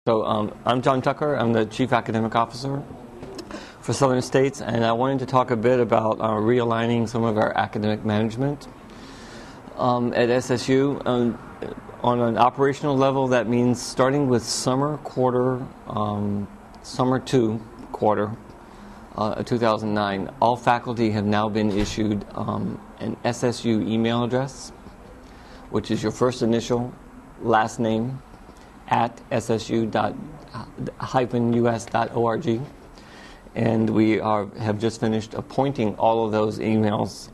I'm John Tucker. I'm the Chief Academic Officer for Southern States, and I wanted to talk a bit about realigning some of our academic management at SSU. On an operational level, that means starting with summer 2 quarter 2009, all faculty have now been issued an SSU email address, which is your first initial, last name, at ssu.us.org, and we have just finished appointing all of those emails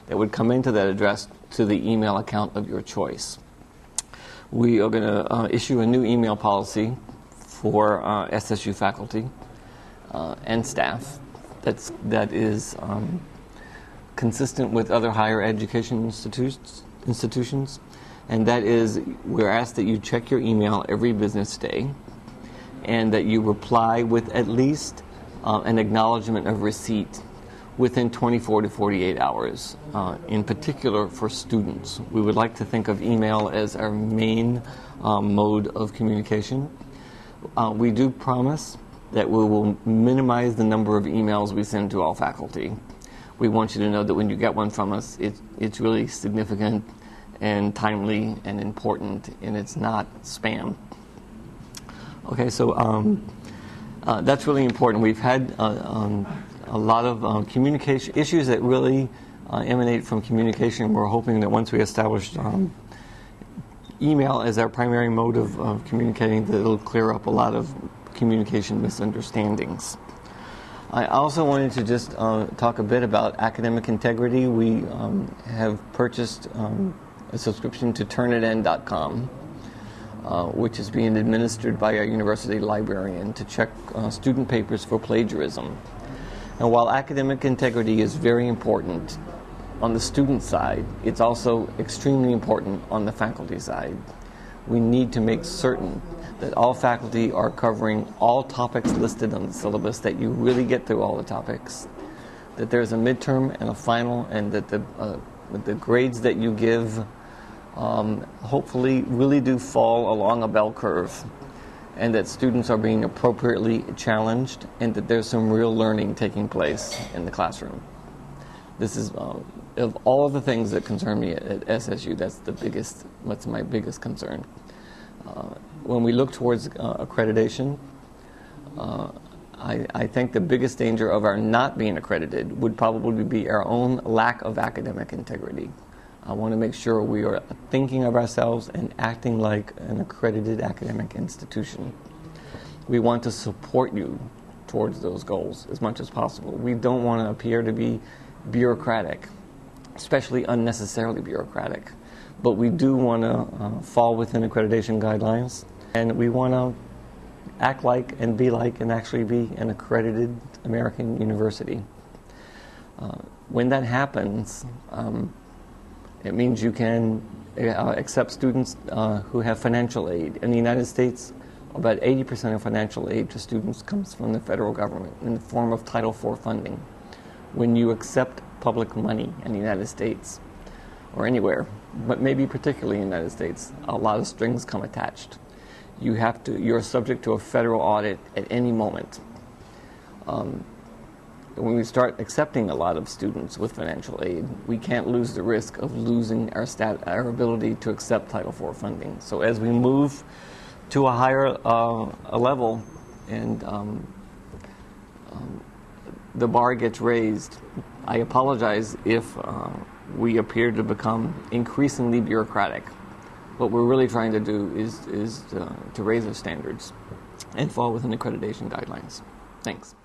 that would come into that address to the email account of your choice. We are going to issue a new email policy for SSU faculty and staff that is consistent with other higher education institutions. And that is, we're asked that you check your email every business day and that you reply with at least an acknowledgement of receipt within 24 to 48 hours, in particular for students. We would like to think of email as our main mode of communication. We do promise that we will minimize the number of emails we send to all faculty. We want you to know that when you get one from us, it's really significant and timely and important, and it's not spam. Okay, so that's really important. We've had a lot of communication issues that really emanate from communication. We're hoping that once we establish email as our primary mode of communicating, that it'll clear up a lot of communication misunderstandings. I also wanted to just talk a bit about academic integrity. We have purchased a subscription to turnitin.com, which is being administered by our university librarian to check student papers for plagiarism. And while academic integrity is very important on the student side, it's also extremely important on the faculty side. We need to make certain that all faculty are covering all topics listed on the syllabus, that you really get through all the topics, that there's a midterm and a final, and that the grades that you give hopefully really do fall along a bell curve, and that students are being appropriately challenged, and that there's some real learning taking place in the classroom. This is, of all of the things that concern me at SSU, that's my biggest concern. When we look towards accreditation, I think the biggest danger of our not being accredited would probably be our own lack of academic integrity. I want to make sure we are thinking of ourselves and acting like an accredited academic institution. We want to support you towards those goals as much as possible. We don't want to appear to be bureaucratic, especially unnecessarily bureaucratic. But we do want to fall within accreditation guidelines, and we want to act like and be like and actually be an accredited American university. When that happens, it means you can accept students who have financial aid. In the United States, about 80% of financial aid to students comes from the federal government in the form of Title IV funding. When you accept public money in the United States, or anywhere, but maybe particularly in the United States, a lot of strings come attached. You're subject to a federal audit at any moment. When we start accepting a lot of students with financial aid, we can't lose the risk of losing our ability to accept Title IV funding. So as we move to a higher level and the bar gets raised, I apologize if we appear to become increasingly bureaucratic. What we're really trying to do is to raise our standards and fall within accreditation guidelines. Thanks.